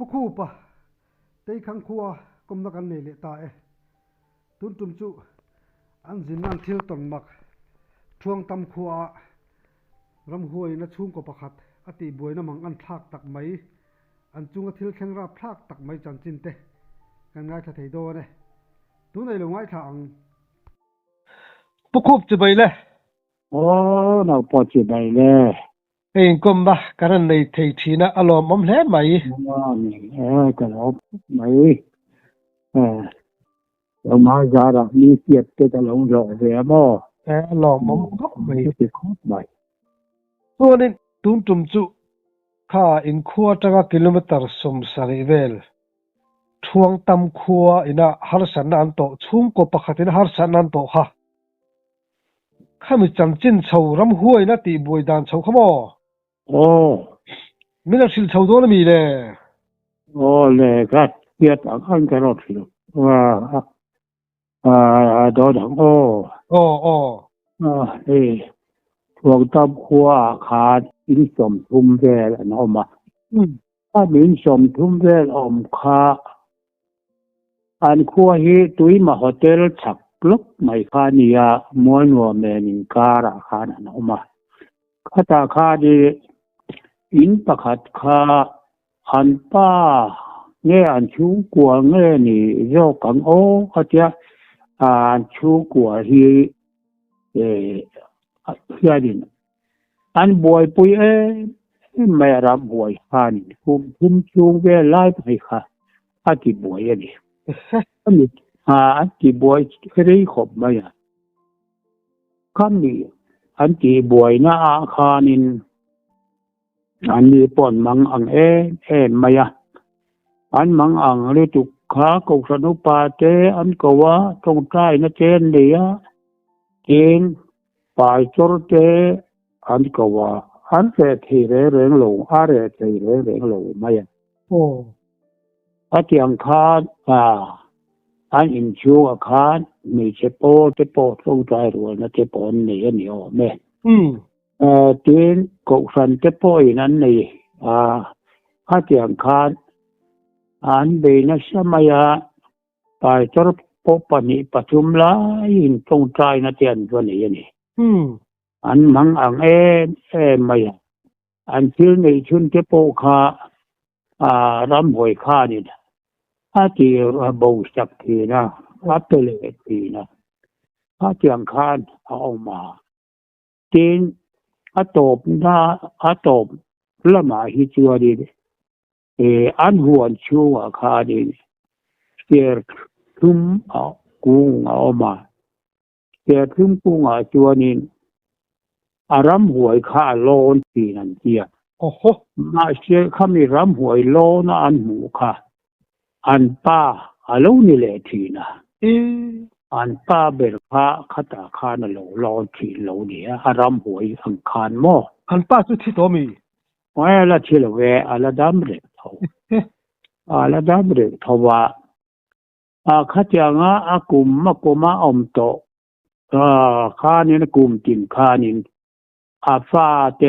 ปคู่ปะเตยขังขัวกมนักันนี่เลตาตุนตุมจุอันจินนันทิลตนมักช่วงตำขัวรำหวยนะชุ่มกบประคัดอติบวยนะมังอันพลากตักไหมอันจุงทิลแข่งราพลากตักไหมจันจินเตกันง่ายถ้าไทยโดนตุนในหลวงไอ้ทางปคู่จะไปเลยโอ้เราพอจะได้เลยเองกมบะกันในไทยทีนะอารมณ์มันแหลมไหมว่านี่ก็เราไหมเรามาจาระมีเกียรติจะลงรอเสียบ่อารมณ์มันก็ไม่สิครบไหมตัวนี้ตุนตุมจุข้าอินขัวจังกิโลเมตรสมสารีเวลช่วงตำขัวอินะฮาร์สันนันโตชุ่มกบประคัดอินะฮาร์สันนันโตฮะข้ามีจันจินชาวรำหวยนะตีบวยดานชาวขโมโอ้ไม่ได้ชิลชาวโดนมีเลยโอ้เลยก็เกียรติอันกันรอดสิว่าโดนโอ้พวกตำขัวขาดอินสมทุ่มแวลนอมาถ้ามีอินสมทุ่มแวลอมคาอันขัวฮีตุยมาโฮเทลฉักลุกไม่ขานียมวยนัวเมนินการะขานันอมาข้าตาขาดีอินประคัดขาอันป้าเงี้ยอันชูกัวเงี้ยนี่โยกังโอเขาจะอันชูกัวฮีเฮียดินอันบวยปุยไม่รับบวยขานี่คุมชูเวลไล่ไปค่ะอาทิบวยนี่อันนี้อันที่บวยเคยขบมาอย่างคำนี้อันที่บวยน่าอาคานินอันนี้ปนมังอังมาอย่างอันมังอังเรตุขากุสนุปาเตอันก็ว่าตรงใต้นะเจนเดียเองปายจรเตอันก็ว่าอันเสถีเรื่องหลงอะไรถีเรื่องหลงมาอย่างโอ้อาเจียงคานอันอินชูอาคารมีเจโปตรงใจรวยนะเจโปนี่นี่อ๋อแม่ทีนกุสันเจโปอีนั้นนี่อาเจียงคานอันเบนัสมัยไปจรปปนิปัจุมลายตรงใจนะเจียนตัวนี้นี่อันมังอังมายอันชื่อในชุนเจโปคารำหวยข้านี่อาที่บูสักทีนะวัดเลทีนะอาเจียงคานเอามาจีนอาตบนะอาตบละมาฮิจวดีอันหัวชูอาคาดีเสียทุ่มเอากุ้งเอามาเสียทุ่มกุ้งเอาจวนินอารำหวยข้าโลนทีนั่นเจียโอ้โหมาเสียข้ามีรำหวยโลนอันหมูค่ะอันป้าอาลูนี่แหละทีนะอันป้าเบิกพระคตาคานโลรอทีโลเนี่ยอารำหวยอังคารหม้ออันป้าสุดที่ตัวมีว่าละทีละเวอาละดำเร็วอาละดำเร็วทว่าข้าจะงาอากุมมะกุมาอมโตข้านี่นะกุมจินข้านี่อาฟาเต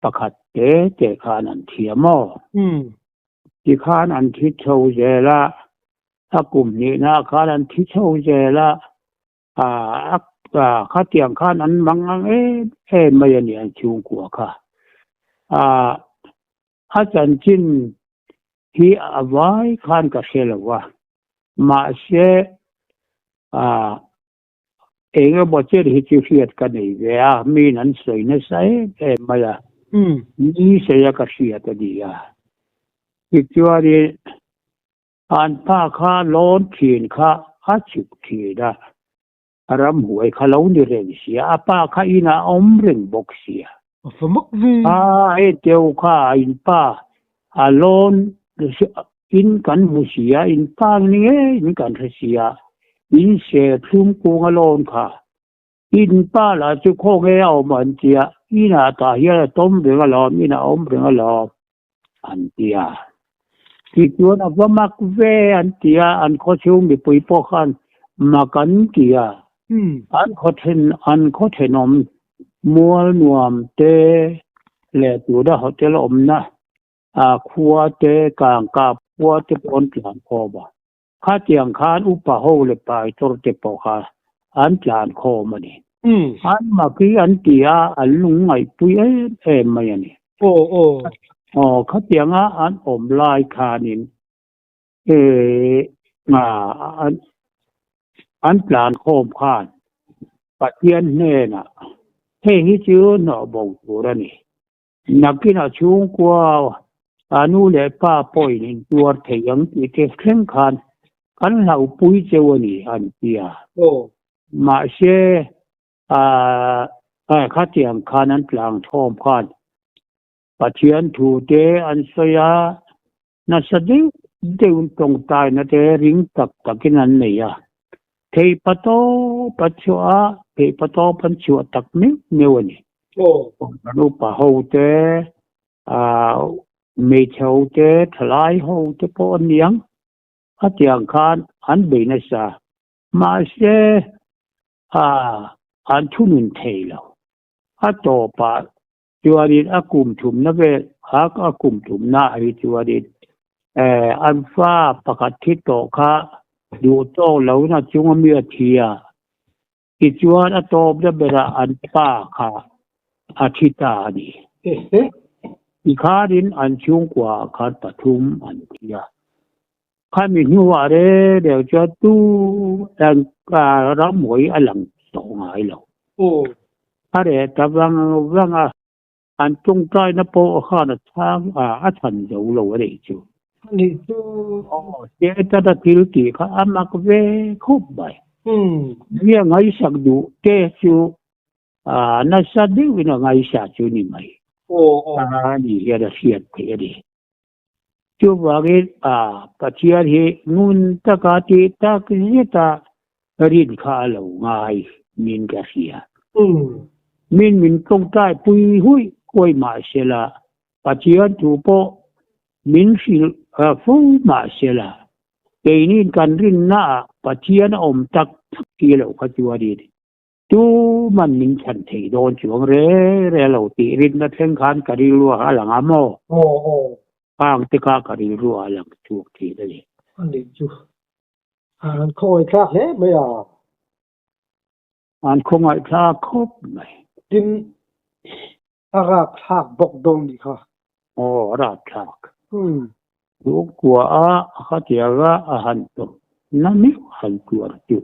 ประคัดเตข้านันเทียมอที่ข้านันทิเชาเจละถ้ากลุ่มนี้นะข้านันทิเชาเจละข้าเตียงข้านั้นมังไม่ยันยันชูกัวค่ะอาจารย์จินที่เอาไว้ข้านกับเชลว่ามาเชเองก็บอกเจอที่จะเสียดกันนี่เว้ยมีนั้นสวยนะใช่ไม่ละนี่เสียกับเสียตัวเดียอีกตัวนี้อันป้าข้าล้นขีนข้าอาชุกขีดรำหวยข้าล้นเรื่องเสียป้าข้าอินาอมเรื่องบกเสียสมุกวีเจ้าข้าอินป้าล้นอินกันมุเสียอินป้านี่อินกันเสียอินเสียทุ่มกูงล้นค่ะอินป้าละจุโคเกเอามันเสียอินาตาเฮียต้มเรื่องล้อมอินาอมเรื่องล้อมอันเดียที่ตัวนับว่ามักเวอันเดียอันเขาชิวมีปุยปอขันมากันเดียอันเขาเทนอมมัวนวมเตเลตัวได้เขาเจริญนะ ครัวเตกลางกาบครัวเตปอนหลานคอบ่ข้าเจียงคานอุปะโหเลยไปตรเตปอคาอันหลานคอมานี่อันมากี้อันเตียอันลุงไงปุยมาอย่างนี้โอ้ข้าเจียงอันอมลายคานินมาอันหลานคอมคานปัจเจียนเน่น่ะเฮ้ยชื่อหนอบอกตัวนี่นักกินช่วงกว่าอานุเลป้าป่อยนี่ตัวเทียงที่เข่งขันกันเราปุยเจวนี่อันเดียมาเชข้าเจียงคานั้นกลางทอมคานปัจเจียนถูเตอันสยาน่าสะดิ้งเดินตรงตายนะเตริงตักกินอันเนี่ยเทปโตปัจจุอาเทปโตปัจจุตักมิวนี่รูปะโหเตเมเชาเตทลายโหเตปอนเนียงข้าเจียงคานอันเบนสามาเชอันทุนุนเทลข้าโตปะจวดินอากุมถุมนะเวฮักอากุมถุมนาอิจวดินอันฟ้าประกาศทิโตข้าดูโตเหล่านั้นจงมีอธิยาอิจวดอโตบเบระอันป้าข้าอาทิตานีอีข้าดินอันช่วงกว่าข้าปฐุมอันเทียข้ามีหัวเร่เดี๋ยวจะตู้แต่งการรำหวยอลังสองหายแล้วอะไรแต่วังอันจงใจนะโปข้านะทางอาชันเจ้าเราอะไรจู่นี่จูเจ้าจะทิลตีข้าอามักเวคุบไปเนี่ยไงสักดูเจ้าจู่น่าสะดิ้งวินาไงสักจู่นี่ไหมนี่เรื่องเสียดเพียดีจู่ว่าเกปัจจัยเหตุงูนตะกาติตะกิจตารินข้าเราไงมินกเสียมินตรงใต้ปุยหุยกวยมาเสละปัจจัยถูปมินสิฟูมาเสละเกนินกันรินน่าปัจจัยอมตักที่เราขจวดีจู่มันมินฉันเทโดนช่วงเร่เราตีรินนัดเส้นขานกันรัวหาหลังอโมฟังติกากันรัวหลังช่วงที่นั่นเองอันนี้จู่อันคอยคลาเฮ้ไม่อันคงไอ้คลาครบไหมดินอาราคลากบกดงดีค่ะราคลากลูกกัวข้าเจียระหันตุนั่นนี่หันตัวจุ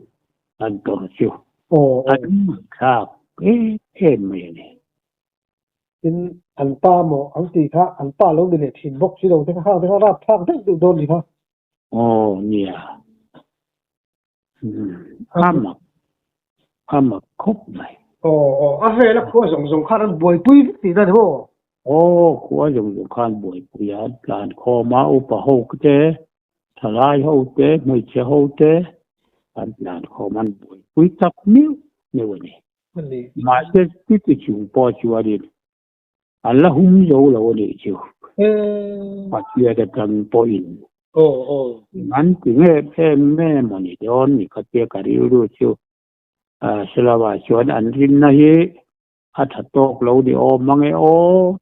หันตัวจุอันคลากไม่เนี่ยดินอันป้าหมออันตีค่ะอันป้าลงดินเนี่ยถิ่นบกชิโดที่ข้าวที่เขาราบทางได้ดูโดนดีค่ะเนี่ยข้ามครบไหมเฮ้ยแล้วขวส่งข้านั้นบ่อยปุ้ยตีได้ทั่วขวส่งข้านบ่อยปุยหลานคอมาอุปะโหกเจทลายโหเจไม่เชโหเจอันหลานคอมันบ่อยปุยตักนิ้วเนี่ยวันนี้มาเช็ดที่จุงปอชัวดินอันละหุ่มโยแล้ววันนี้ชิวปัจจัยจะกันปออินงั้นถึงแม่มันนี่ย้อนนี่เขาเจอกันรู้ชิวสลาวชวนอันรินนะฮีอัฐโตกเราดิโอมังเอ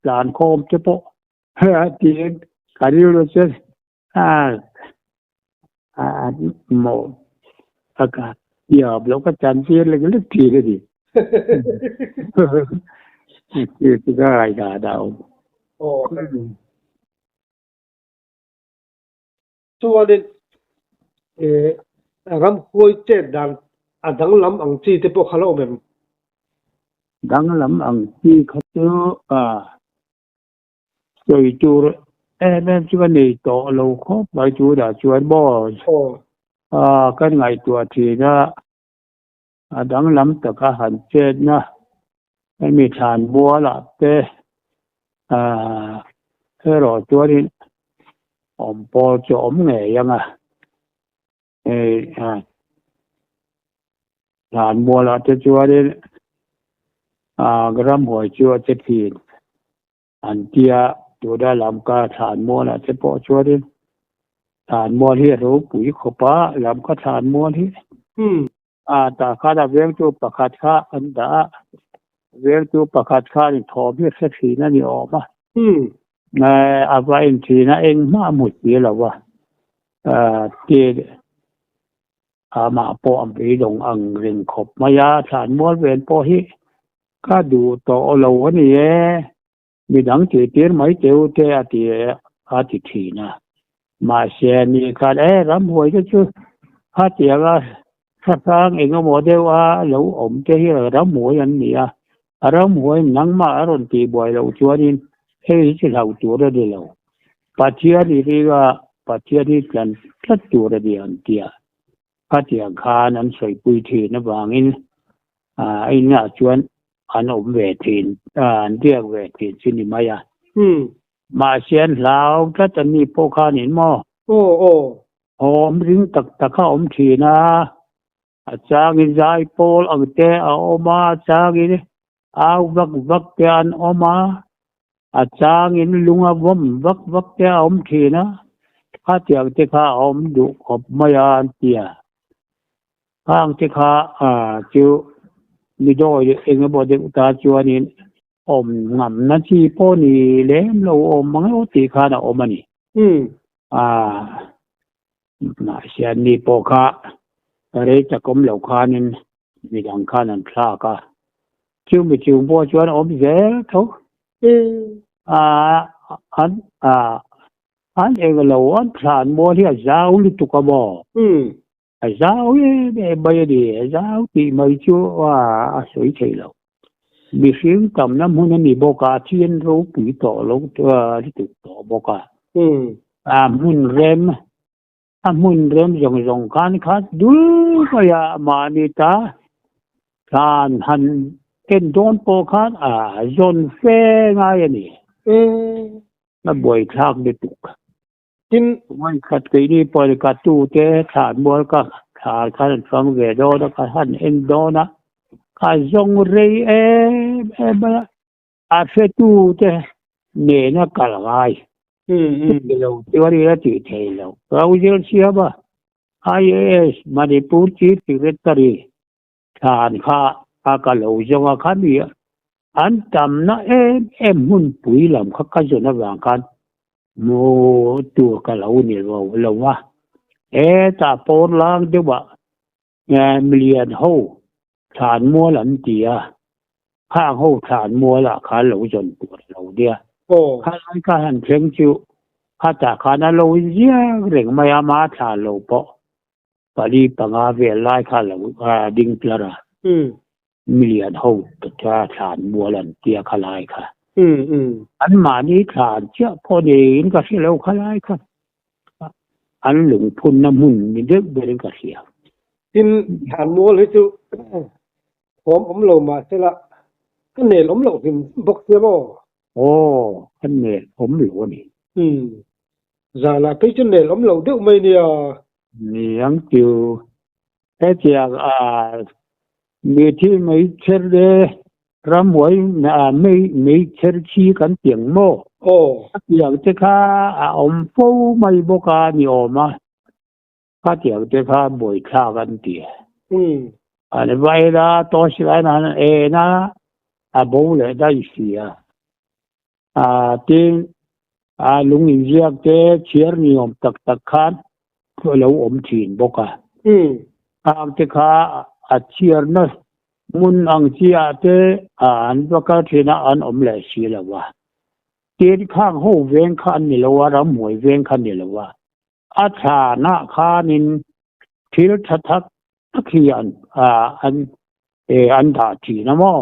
หลานโคมเจ้าปะเฮ้ยที่การิรู้ชิวหมออากาศเดี๋ยวเราก็จันเชียเลยก็เลือกทีเลยดิคือก็อะไรกันดาวส่วนรำคุยเจ็ดดังดังลำอังจีที่พวกเขาเล่าแบบดังลำอังจีเขาเจอช่วยจูแม่ชวนนี่ต่อเราเขาไปจูด่าชวนบ่กันไงตัวทีนะดังลำตะกะหันเจ็ดนะไม่มีฐานบัวละแต่รอตัวนี้ปอจอมไงยังฐานบัวละจะจัวนี้กระมหัวจัวจะพีนอันเดียตัวได้ลำกาฐานบัวละจะปอจัวนี้ฐานบัวที่รู้ปุ๋ยขบป้าลำก็ฐานบัวที่ตาข้าเวียงตัวประคัดข้าอันดาเวียงตัวประคัดข้านี่ทอเบี้ยเสียนั่นนี่ออกมา apa inti na eng ma mut pi la wa ti ma po am pi dong ang ring khop ma ya than mol ven po hi ka du to lo ni e mi dang ti tir mai teu te ati thi na ma se ni ka ram hoi chu ha ti ga sa sang eng mo de wa lo om te hi ram hoi an ni ram hoi nang ma ron ti boi lo chuanin hei chi lau tu ra de lo patia ni ri ga patia ni kan tlat tu ra de an tia patia kha nan soi pui thi na wangin ai na chuan an om ve thin an dia ve thin chi ni ma ya ma sian lau ta tan ni po kha nin mo om ring tak kha om thi na chang in zai pol ang te oma chang in au vak te an oma chang in lunga vom vak te om thi na kha tiang te kha om du khop ma ya an tia hang te kha chu mi do eng bo de ta chuanin om ngam na chi po ni lem lo om mang o ti kha na om ani na sian ni po kha re cha kom lo kha nin mi dang kha nan thla ka chu mi chu bo chuan om ze tho an eng lo an thlan mo hi zau li tu ka bo zau e bai di zau ti mai chu soi thei lo mi phim tam nam hun ni bo ka chien ro pi to lo li tu to bo ka mun rem jong kan khat du ka ya ma ni ta kan han ken don po khat zon fe nga ya ni na boi thak de tu tin mai khat ke ni po ka tu te than mo ka khan phang ve do da ka han en do na ka zong rei ba fe tu te ne na ka lai lo teori la ti thei lo raujel sia ba IAS Manipur Chief Secretary than kha ka lo zong kha mi an tam na em mun pui lam kha ka zo na wang kan mo tu ka lo ni lo wa ta por lang de ba million ho than mo lan tia kha ho than mo la kha lo zon tu lo dia kha lai ka han theng chu kha ta kha na lo zia reng ma ya ma tha lo po pa li pa nga ve lai kha lo ding plara million ho ta than mo lan tia kha lai kha an ma ni than cha po ni in ka si lo kha lai kha an lung phun na mun ni de be ka sia tin than mo le chu om lo ma se la ka ne lom lo tin bok se bo kan ne om lo ni za la pe chu ne lom lo de mai ni ni ang tiu he chia mi thi mai cher de ram hoi na mi cher chi kan tiang mo yang te kha om po mai bo ka ni oma ka tiang te kha boi kha kan ti an vai da to si lai na na bo le dai sia tin lung in ziak te chiar ni om tak khan lo om thin bo ka te kha chiar na mun ang chia te an ba ka thina an om le si la wa tin khang ho veng khan ni lo wa ram hoi veng khan ni lo wa tha na khanin thil thatak khian an da thi na mo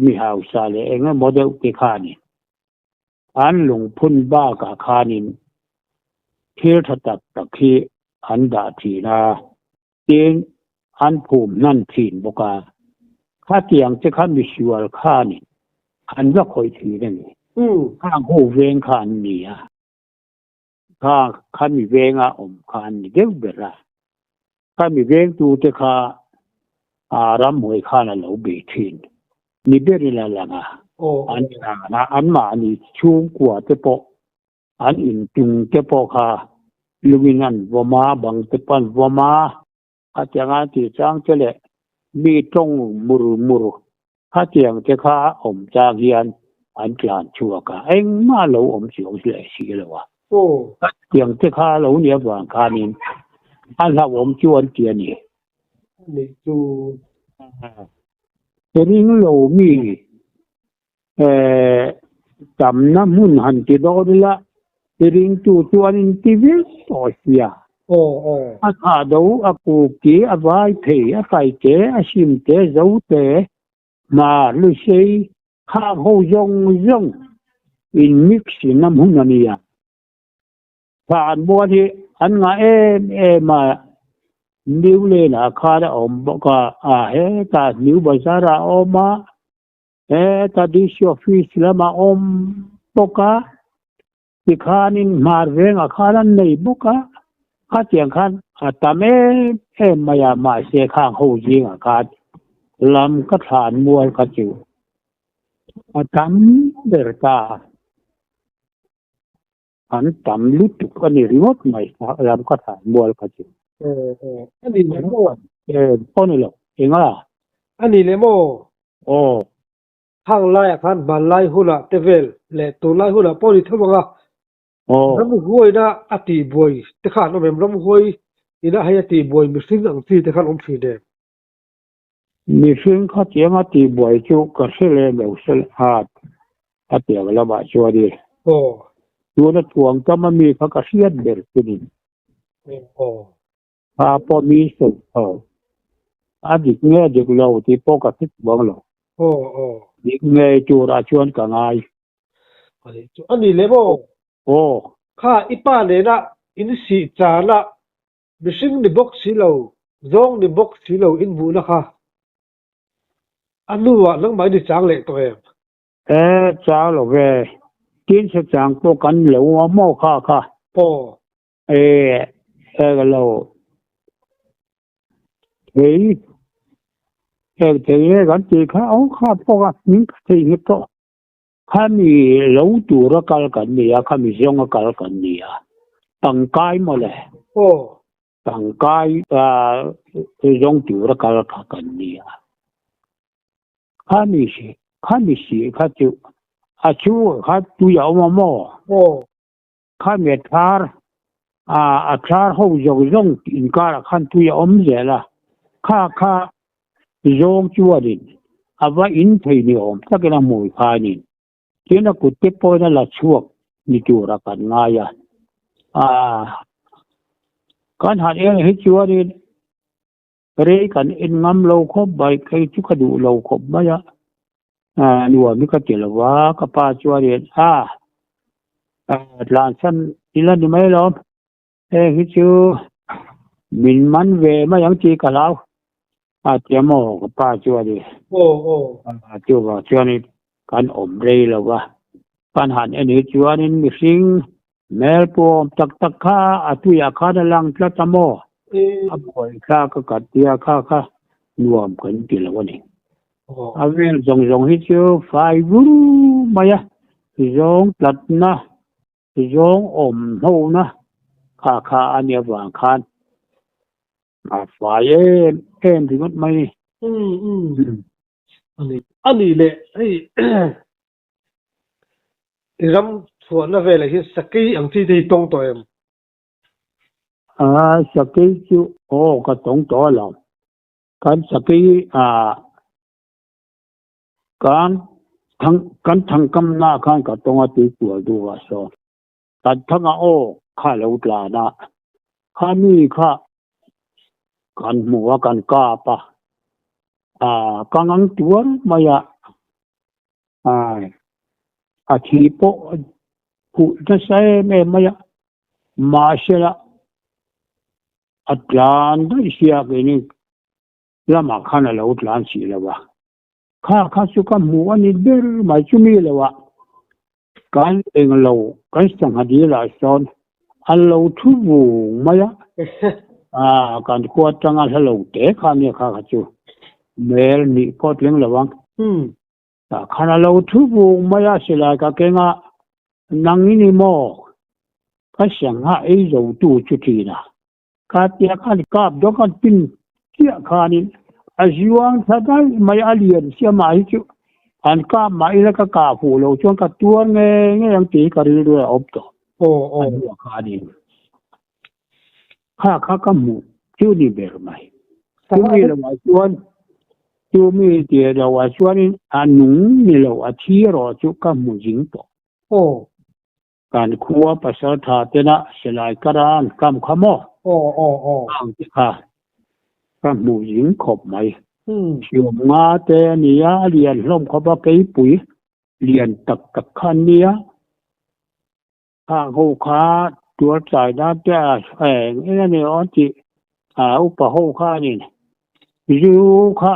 mi hau sa le eng model ke khani an lung phun ba ka khanin thil thatak khi an da thi na tin an phum nan thin boka kha tiang che kha mi sual kha ni an va khoi thi ne ni khang ho veng khan ni kha mi venga om khan ni de bera kha mi veng tu te kha ram hoi kha na lo be thin ni be ri la nga an ma ni chung kwa te po an in tung te po kha luminan voma bang te pan voma tiang ti chang che le mi tong muru ha tiang te kha om cha hian an tlan chua ka eng ma lo om chiu le si lo wa ô tiang te kha lo nia wang kha nin an la om chuan tia ni này chú te ring lo mi tam na mun han ti do la te ring tu chuan in ti vi so sia ô ô a kha do a ku ki a vai thei a kai te a sim te zo te mà lu sei kha ho yong yong in mix nam hun ania phan bo thi an nga mà new le na kha da om bo ka he ta new bazara oma he ta dish office la ma om bo ka ti khanin mar ve nga khalan nei bo ka kha tiang khan ta me maya ma se khang ho ji nga ka lam ka than mual ka chu tam der ta an tam lut ka ni riot mai lam ka than mual ka chu ô ô anh đi lấy mô pon lo enga anh đi lấy mô o hàng lai khăn bàn lai hula tevel lệ tu lai hula poli thua nga o ram huai na ati boy te khan no mem ram huai ina hay ati boy mi sing ang ti te khan om thi de mi fin kha tiang ti boi chu ka se le me sel hat a tiang la ba chu di ô tu na tuang ka ma mi kha ka siat ber tin ô ha po mi su a dik nge dik lo ti po ka tik bong lo ô ô dik nge chu ra chuan ka ngai anh đi lấy mô o kha ipa le na in si cha la mi sing ni box si lo zong ni box si lo in bu na kha anu wa nang mai ni chang le to em cha lo ve tin se chang po kan lo mo kha kha ô cái lâu thì cái chỉ khá ống khá bao những cái gì đó khá mi lâu tuổi đó cả cái gì à khá mi giống cả cái gì à tăng cái mà lẽ ô tăng cái giống tuổi đó cả cái gì à khá mi gì khá chịu à chú khá tu yếu mà mò ô khá mi thar thar hậu giống in cả khá tu yếu dễ là khá giống chúa đi à và in thấy nhiều ông ta cái là mùi khai đi thế là cụ tiếp thôi là chuộc như chúa ra cả ngay cái hạt ấy hết chúa đi rồi cái in ngâm lâu khóc bài cái chú cái đủ lâu khóc bây giờ nuôi mấy cái chuyện là quá cái pa chúa đi làm sân đi lên đi mấy lắm hết chúa mình mang về mấy những chi cả lâu tiệm mồ cái pa chúa đi ô chúa vào chúa này cái ổn đây là quá cái hạt ấy chúa nên mình sinh mel po tak kha atu ya kha da lang tla tamo boy kha ka tia kha nuam kan ti lo ni avel jong hi chu fai guru maya jong tlat na jong om ho na kha ania wang khan fai em thì mất mai anh đi lệ ấy ram chuan na ve la hi saki ang chi dei tong to em saki chu ka tong to lo kan saki kan thang kam na kan ka tonga ti tu du wa so kan thanga kha lo tla na kha mi kha kan mu kan ka pa kan ang tuan maya chi po ku ta sai me maya ma shela atlan da sia ke ni lama khana lo tlan si la wa kha su ka mu ani ber mai chu mi la wa kan eng lo kan sang hadi la son an lo thu bu maya kan ko tanga lo te kha ni kha chu mel ni ko tleng la wang khana lo thu bu maya sila ka ke nga nang ni mo ka sang ha ei zo tu chu ti na ka tia ka ka do kan pin kia kha ni ajiwang thagai mai alien sia mai chu อันก็มาอีแล้วก็กาหูเราช่วงกับตัวเงี้ยยังตีกระดิ่งด้วยอบตัวอันหัวขาดิข้าก็หมู่ชื่อนี่เบอร์ไม่ชื่อมีเราว่าชวนชื่อมีเดียเราว่าชวนอันนุ่งมีเราว่าที่รอจุก็หมู่จิงตัวการครัวภาษาไทยนะสลายกระดานกำขโมอ่างที่ค่ะก็หมู่จิงขบไม่ช่วงงาเตนี่ยเรียนล่มเขาบอกไอ้ปุ๋ยเรียนตักขันเนี้ยข้างหูขาตัวใจน่าจะนั่นเนี่ยอ๋อจีอุปหูขานี่อยู่ค่ะ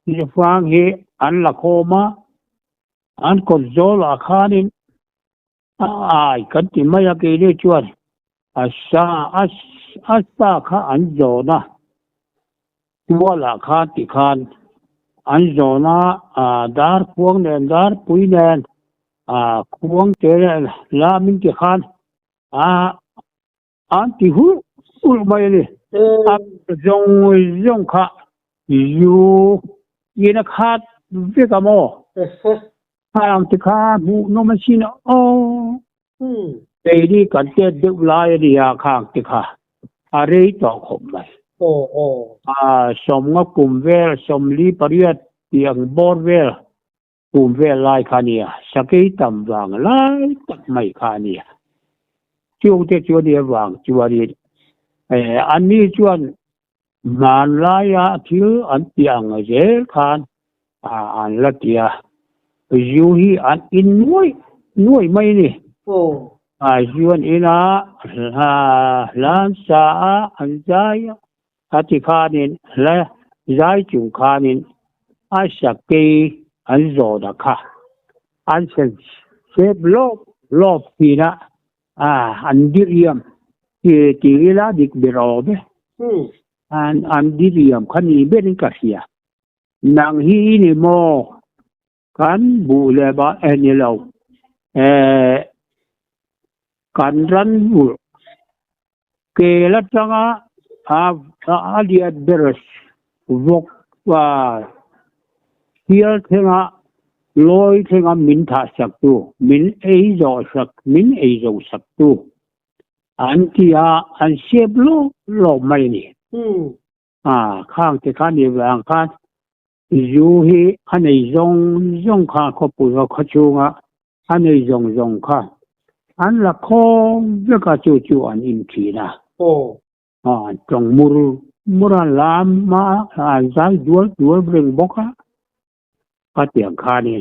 นี่ฟังเฮอันละโคมาอันก็โจลาขานี่กันที่ไม่อยากเรียกชวนอาซาขาอันโจนะตัวละขาติขานอันโจนะดาร์พวงเนนดาร์ปุยเนนควงเจริญลามินติขานอันที่หูไม่เลยจงค่ะอยู่ยินขาดเวกโมอันที่ขาบุนมาชินะแต่ดีกันเจดึกลายดีอาข้างที่ขาอะไรต่อขมไปสมงกุมเวลสมลีปริยัติยังบอร์เวลกุมเวลลายขานีสกิตัมวังลายตักไม่ขานีช่วงที่จวนเดียวังจวนดีอันนี้จวนงานลายที่อันยังเจขานอันละเดียอยู่ที่อันอินน้อยไม่นี่จวนอินาล้านสาอันใจอาทิขานินและใจจุงขานินอาศักย์อันโจดค่ะอันเชฟลบที่นะอันดิเรียมที่เวลาดิกเบรอเบอันดิเรียมขันนี้เป็นกัศยานางฮีนี่โมกันบูเลบะนี่เรากันรันบูเกลัดจังอาเดียเดรสวกว่าเฮียเทงะลอยเทงะมินทาสักตัวมินเอโจสักตัวอันที่อันเชฟโลไม่นี่ข้างที่ข้านี่วางข้างอยู่ที่อันนี้จงข้าเขาพูดว่าเขาชูงะอันนี้จงข้าอันละคงเจ้าก็จู่อันอินทีนะจงมุราลามมาใจดัวเริงบกะก็เตียงข้านี่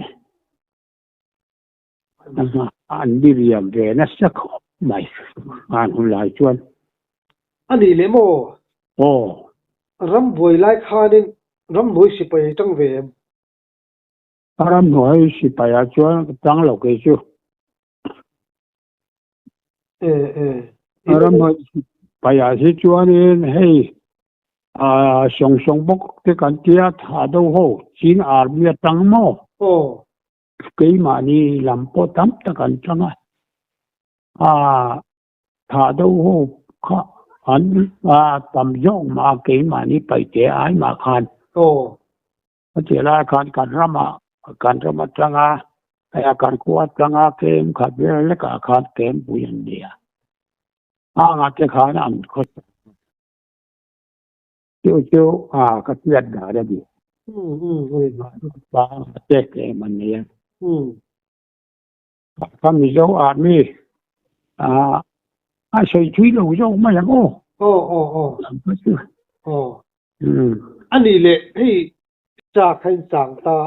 อันดิเรียมเรนัสสักไม่อันหุ่นลายชวนอันนี้เลยโมรำบวยลายข้านี่รำบวยสิไปจังเวมรำบวยสิไปชวนจังหลอกเอชูรำบวยไปสิชวนนี่ให้ส่งบกที่กันเทียถาดูโหจีนอาร์มีตังโมกี่มานี่ลำปอตั้มตะกันจังถาดูโหข้าอันตำย่องมากี่มานี่ไปเจอไอมาคันเจอละคันกันรำจังการขวดจังเกมขัดเวลและการเกมปุยนเดียงัดจะขานันก็เจียวก็เลียดด่าได้ดีบ้าเจ๊กมันเนี่ยถ้ามีเจ้าอาจมีใส่ชุยเราเจ้าไม่ยังอันนี้เลยให้จากให้สังตา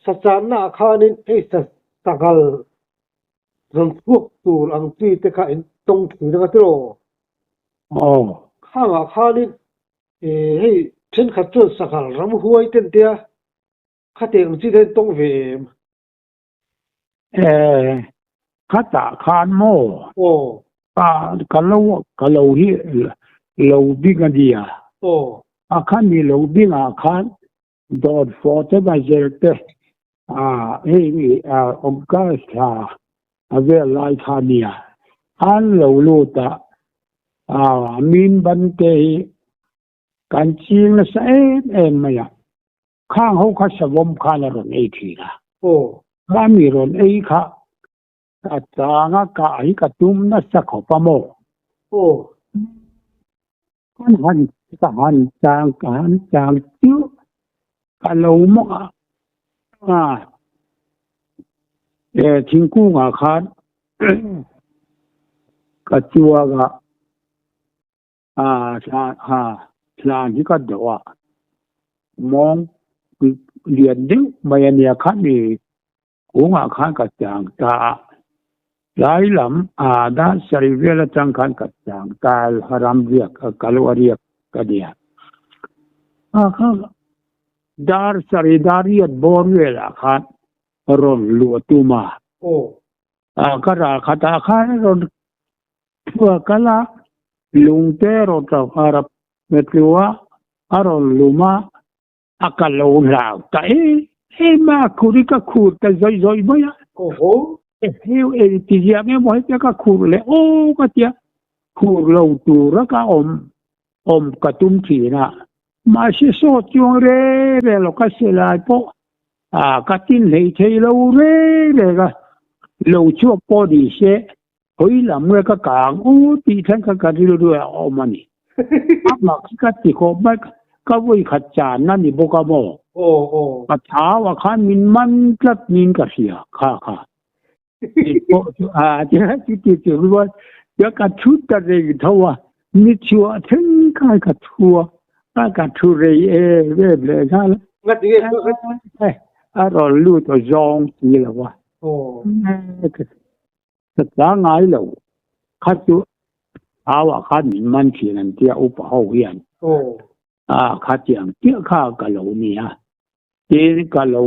สัจจานาคานิให้สังกัลรำพวกตูอังตีแต่ข้าเห็นตรงถือนะครับที่เราข้างข้านี่ให้เช่นขัดจนสังกัลรำหัวเต็มเดียข้าเตียงที่ได้ตรงเวมข้าตาคานโมก็เราที่เราดิ้งกันดีข้านี่เราดิ้งข้าดอดฟอร์เตอร์มาเจอเตให้องค์การสาเวลาข้านี่อันเราลูตามินบันเตกันชิงละเสเอ็มไม่ ข้างเขาคัสวมข้านรนเอทีนะโอ้บ้านมีรนเอค่ะอาจารย์ก็ไอ้กระตุ้มนัสขบโมโอ้หันจางจิ้วกะโลมอ่าทิ้งกู้งาคานกะจัวกะชาที่ก็เดว่ามองเรียนดิ้วไม่เนี่ยคันนี่กูงาคานกะจางตาหลายลำด้านสริเวลจังคันกะจางตาฮารามเรียกกะลวเรียกกะเดียข้าดาร์สริดารียดบอร์เวลคันรอนลัวตุมาโอ้ก็ราคาตาคานรอนเพื่อกะละลุงเตอรตอารับเมตลัวอารอนลุมาอากาลงลาวแต่มาคุริกะคูร์แต่จอยบ่ยะโอ้โหที่จะไม่บ่อยจะก็คูร์เลยโอ้ก็เตียคูร์เราตัวรักอมกระตุ้มทีนะมาเชื่อสดจงเร่เราก็เสียลายพอกระติ้นเลยเทเราเร่ก็เราชั่วพอดีเสียเฮ้ยละเมื่อก็กลางโอ้ตีฉันก็กระดิ่งด้วยเอามันนี่มาคิดกันที่เขาไม่ก็วิ่งขัดจานนั่นนี่บอกว่าโอ้กระถาว่าข้ามินมันกลัดมินก็เสียค่ะที่รู้ว่าอยากจะชุดอะไรทัวร์นิชัวถึงข้ากระทัวกระทัวร์เรื่อยเลยใช่ไหมงัดยังเราลู่ตัวจองนี่แหละว่าโอ้สักอย่างไงเราข้าตัวว่าข้ามินมันที่นั่นที่อุปหอยนโอ้ข้าเจียงเจ้าข้ากะเหล่านี้ที่กะเหล่า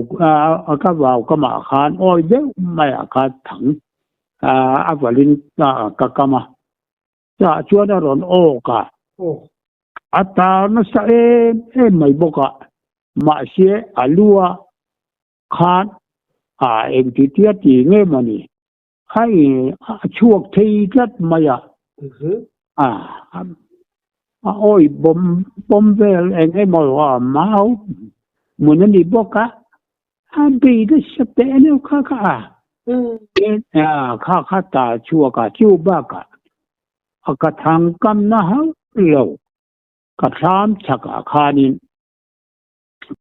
ก็ว่าก็มาขานโอ้ยเดี๋ยวไม่ข้าถังวลินกะมาจะชวนรอนโอกะโอ้อัตานะสะไม่บอกะมาเสียลัวขานเองที่เตี้ยจีเงี้ยมันนี่ให้ช่วงที่จัดมาโอ้ยบอมเวลเองให้บอกว่ามาเอาเหมือนนี่บอกะบีดสเตนข้าข้าตาชัวกะชิวบ้ากะกระทางกันนะฮะเรากระทำชักคานิน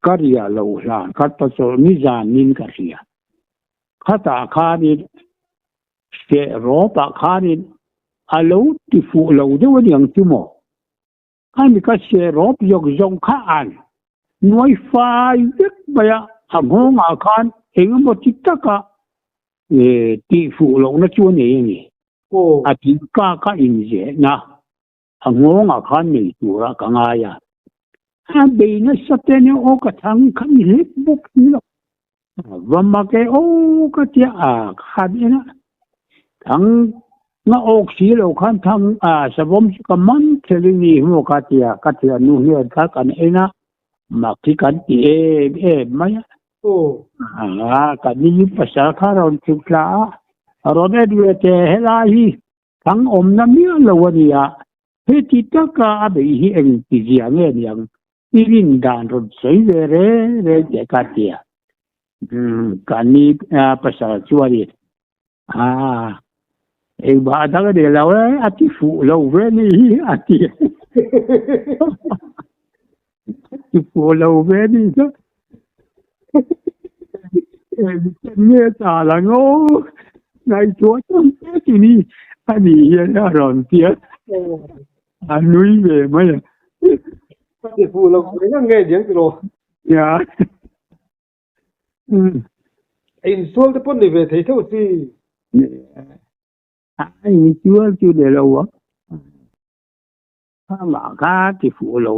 กริยาเราหลานขัดประสมิจานินกริยาข้าตาคานินเสรอปะคานินอาลูติฟูเราเดี๋ยวนี้ยังจุโมข้ามีก็เสรอบยกจงข้าอันหน่วยไฟเล็กไปอะทำห้องอาคารเองหมดจิตตะกะที่ฟูเราเนี่ยชวนเองนี่อาทิตย์ก็อินเจนะทำห้องอาคารนี่ตัวละกังไงอะบีนสเตนโอกทางขันเล็กบุกนี่ละวันมาแกโอ้ก็เจ้าขันนี่นะทางน่าอกสีเราขันทางสมมติก็มันเทลินีหัวกเตียนู่นนี่กันเองนะมาที่กันไม่โอ้กันนี่ภาษาข้าเราถึงละเราได้ดูเจเฮลาฮีทั้งอมน้ำเนื้อเราวันนี้เฮติตากาเบฮีเองที่เจียงเงี้ยยังอินดานรถสวยเร่เจกัดเตียกันนี่ภาษาชวดีเองบ้าทั้งเดียวเราอาทิฟูเราเวนี่อาทิฟูเราเวนี่ก็เนี่ยตาละโง่ในตัวต้นที่นี่อันนี้เนี่ยร้อนเสียอันนู้นเว้ยไม่ก็จะฟูเราไม่ยังไงเดี๋ยวกิโลเนี่ยอินส่วนที่ปุ่นนี่เว้ยที่เท่าสิไอ้ชัวเดี๋ยวเราวะถ้ามาข้าที่ฟูเรา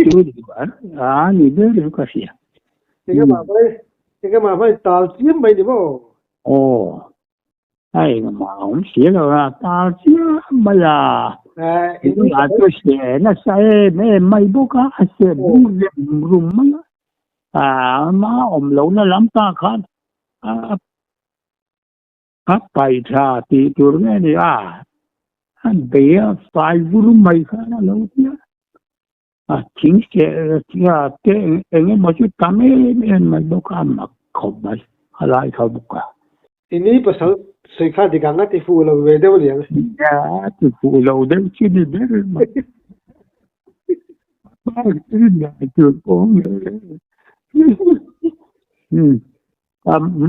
ชัวดีกว่านี่เดี๋ยวก็เสียที่ก็มาไปตาเสียมไปดิบ่โอ้ไอ้มาผมเสียแล้วตาเสียไม่ละนี่อาจจะเสียนะใช่ไม่บอกว่าเสียบุ้งเรียมรุ่มมั้งมาเราน่ะล้ำตาขันไปชาติตัวนี้นี่อันเบียไฟรุ่มไม่ขันเราเนี่ย ทิ้งเสียที่เองมาจุดทำเองมันบุกมาขบมาอะไรเขาบุกทีนี้ภาษาสุขาดีกันนะที่ฟูเราเวเดวเลียงที่ฟูเราเดินที่นี่เดินมาบ้าที่นี่จุดโป่ง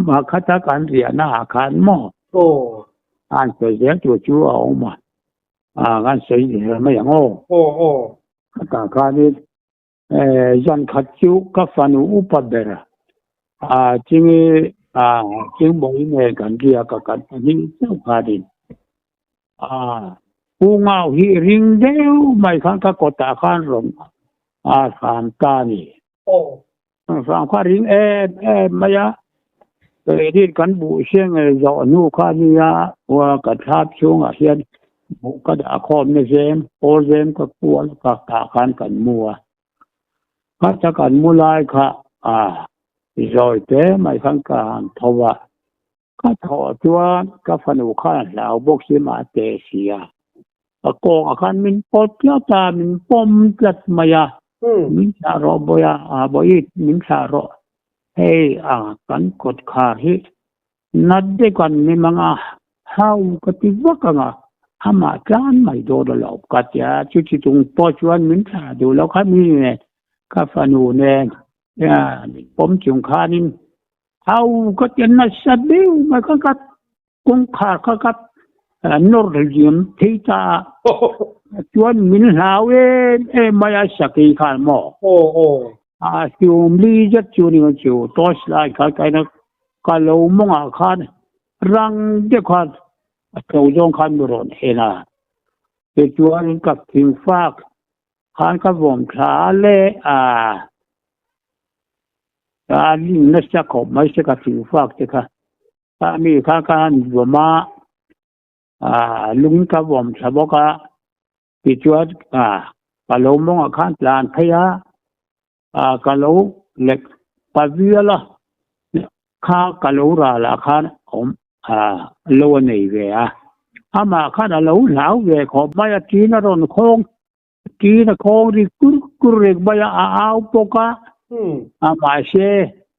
มาขัดกันเรียนอาคารหม้อโอ้อันเสียตัวชัวออกมาอันเสียไม่อย่างโอ้ขัดกันนี่ยันขัดจูกับฟันอุปเดระจริงจริงบอกยังไงกันเรียกกันนี่เจ้าขาดินผู้เงาหิริงเดียวไม่ขันก็กดตาขันลงสามตานี่โอ้สามขาริงมายาเรียนกันบุเชียงจอนูขานี่ว่ากระทับช่วงเฮียนบุกระดาคอมในเซมโอเซมก็กลัวกับตาขันกันมัวข้าจะกันมูลายค่ะรอยเตะไม่ขันกันทว่าข้าถอดตัวกับฟันอุข้าแล้วบกสิมาเตเสียกองอาคารมินปอดเจ้าตามินปอมจัดมายามินชาโรบอยบอยมินชาโรเฮ้กันกดขาฮินัดเด็กันนี่มังเฮากติวกันหามาจานไม่โดนหลอกกัดยาจุดที่ตรงปอชวนมินชาดูแล้วครับมีเนี่ยข้าฟันูเนี่ยผมจุงขานินเฮาก็จะนัดสัตว์เดียวไม่ก็กัดกุงขาก็กัดนอร์เจียมที่ตาชวนมินหาเวมายาสกีขานหมอโอ้ชิวมีจัดชวนนี่ชิวทอสไลค์ใครนะก็เรามองอาคารรังเด็กขานเขาจงขานบรอนเฮน่าเป็นชวนกับทิงฟากขานกับผมขาเล่ลิงนัสกอบไม่ใช่กับทิงฟากเจ้าค่ะมีข้ากันบัวมาลุงกับผมสบกปิจวดกะโลมองอาคารลานพยากะโลเล็กปะเวียละข้ากะโลราละคารโลนี่เวียมาข้าโลเหลาเวียขอบไม่จีนรอนคงจีนคงริกุรเรกใบอาปกะมาเช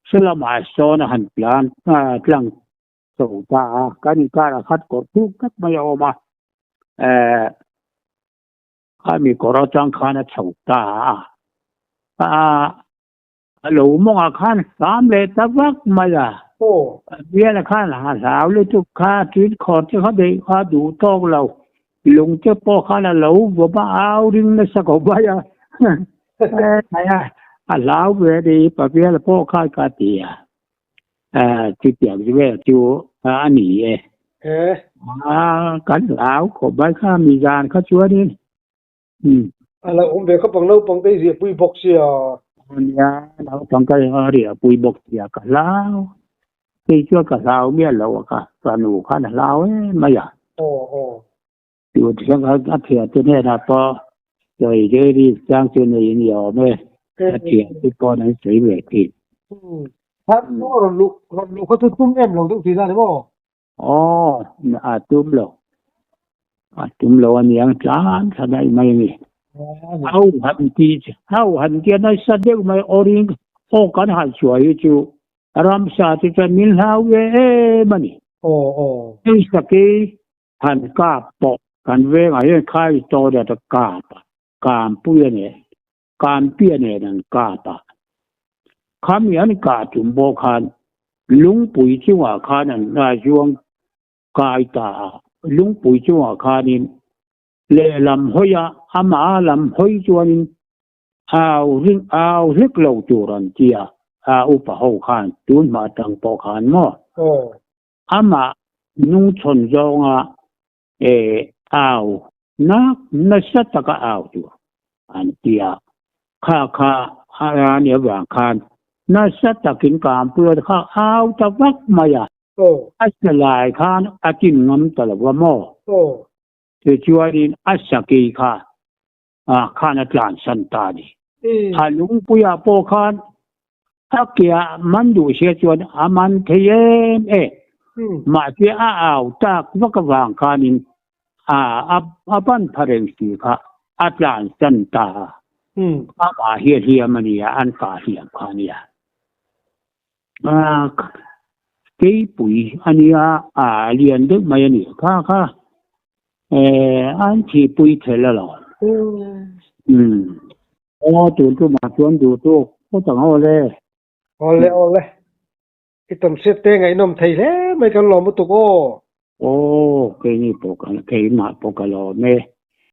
สลามาโซนหันพลานพลังส่งตาการนิการขัดกดทุกข์ไม่ออกมาข้ามีกรจังขานส่งตาหลูมองอาคารสามเลยตะวักมาละโอ้เบี้ยละข้าหาสาวเลยทุกข้าทิ้งขอดที่เขาได้ข้าดูท้องเราลุงเจ้าพ่อข้าหลูบอกว่าเอาดึงนะสักใบไอ้ลาวเวดีปะเบี้ยละพ่อข้ากาเตียที่เปียกที่เวจูอันนี้กันแล้วขบใบข้ามียานข้าชัวนี่อะไรเดี๋ยวเขาปังเราปังได้เสียปุยบกเสียเนี่ยเราปังก็เรียปุยบกเสียกันแล้วที่ชัวกับเราเมียเราค่ะสนุกขันเราไม่อยากโอ้อยู่ที่เขาอัดเสียที่นี่นะพอเลยเจอที่จ้างเจนนี่นี่อ๋อไม่อัดเสียที่ก่อนนั้นสีเหลืองที่ถ้าเราลุกเขาตุ้มเอ็มลงทุกทีได้ไหมอ๋อตุ้มเราอันยังจานสบายไม่มีเอาหันที่นั่นสัตว์เดียวไม่อริงโอ้กันหันช่วยจู่รำชาติจะมิลฮาวเวมันนี่ที่สกีหันกาปอกกันเวงอะไรใครโตเด็ดกาปการเปี้ยเนี่ยนั่นกาปคำยันกาจุมโบคันลุงปุ๋ยที่ว่าคานั่นราชวงกายตาลุงปุ๋ยที่ว่าคานินเลลำหอยมาลำหอยจวนเอาเล็กเหล่าจูรันเจียอุปหคันตุนมาตั้งปอคันมั้งมานุ่งชนจงเอานักสัตว์ก็เอาจูอันเจียข้าเนี่ยบางคันนักสัตว์กินกามเพื่อข้าเอาตะวักมาอย่าอัศลายคันอาจินงมตลอดว่ามั้งที่ช่วยดินอัศกีค่ะข้านักลานสันตาดีฮัลุงปุยาโปคันถ้าเกี่ยมันดูเสียจวนมันเทียนมาเสียเอาตากวักวางคานินอับันพาเรงสีค่ะอัตลานสันตา กาเฮียมันเนี่ยอันกาเฮียมค่ะเนี่ยกี่ปุยอันนี้เรียนดึกมาเนี่ยค่ะอันที่ปุยเทแล้วหรอตัวมาชวนดูตัวก็ต้องเอาเลยอีตำเสียเตงไอ้นมไทยแล้วไม่กันหลอมตุกโอ้เคยนี่ปกกันเคยมาปกกันรอแม่